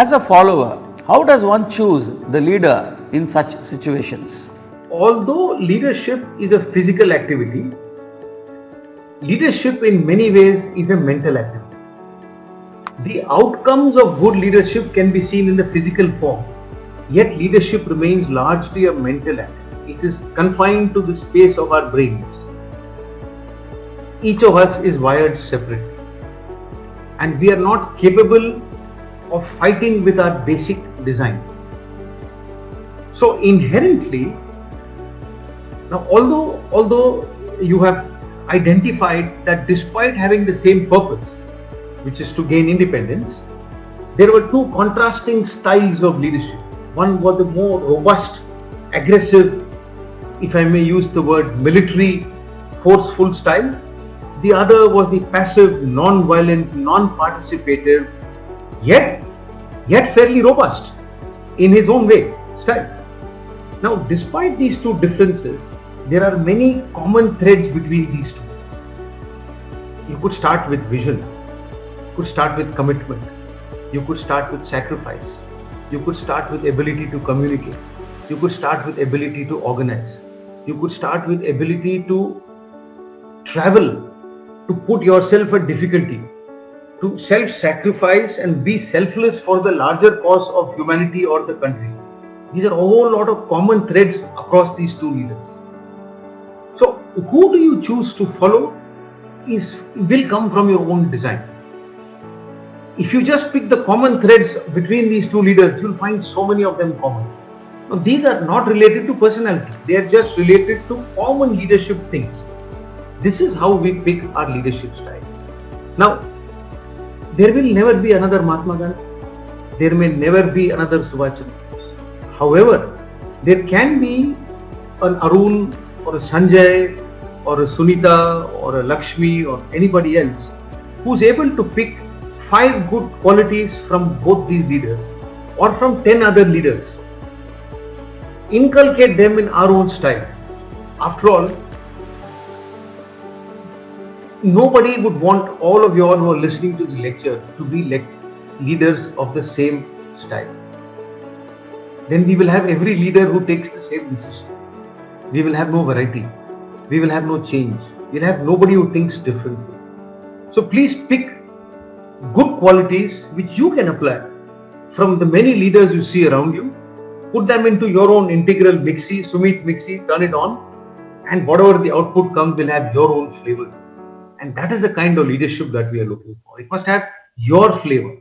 As a follower, how does one choose the leader in such situations? Although leadership is a physical activity, leadership in many ways is a mental activity. The outcomes of good leadership can be seen in the physical form, yet leadership remains largely a mental activity. It is confined to the space of our brains. Each of us is wired separately, and we are not capable of fighting with our basic design. So inherently, now although you have identified that despite having the same purpose, which is to gain independence, there were two contrasting styles of leadership. One was the more robust, aggressive, if I may use the word military, forceful style. The other was the passive, non-violent, non-participative, yet fairly robust in his own way style. Now, despite these two differences, there are many common threads between these two. You could start with vision, you could start with commitment, you could start with sacrifice, you could start with ability to communicate, you could start with ability to organize, you could start with ability to travel, to put yourself at difficulty, to self-sacrifice and be selfless for the larger cause of humanity or the country. These are a whole lot of common threads across these two leaders. So who do you choose to follow will come from your own design. If you just pick the common threads between these two leaders, you'll find so many of them common. Now, these are not related to personality. They are just related to common leadership things. This is how we pick our leadership style. Now, there will never be another Mahatma Gandhi. There may never be another Subhash Chandra Bose. However, there can be an Arun or a Sanjay or a Sunita or a Lakshmi or anybody else who is able to pick 5 good qualities from both these leaders or from 10 other leaders. Inculcate them in our own style. After all, nobody would want all of you all who are listening to this lecture to be leaders of the same style. Then we will have every leader who takes the same decision. We will have no variety. We will have no change. We will have nobody who thinks differently. So please pick good qualities which you can apply from the many leaders you see around you. Put them into your own integral mixie, Sumit mixie, turn it on, and whatever the output comes will have your own flavor. And that is the kind of leadership that we are looking for. It must have your flavor.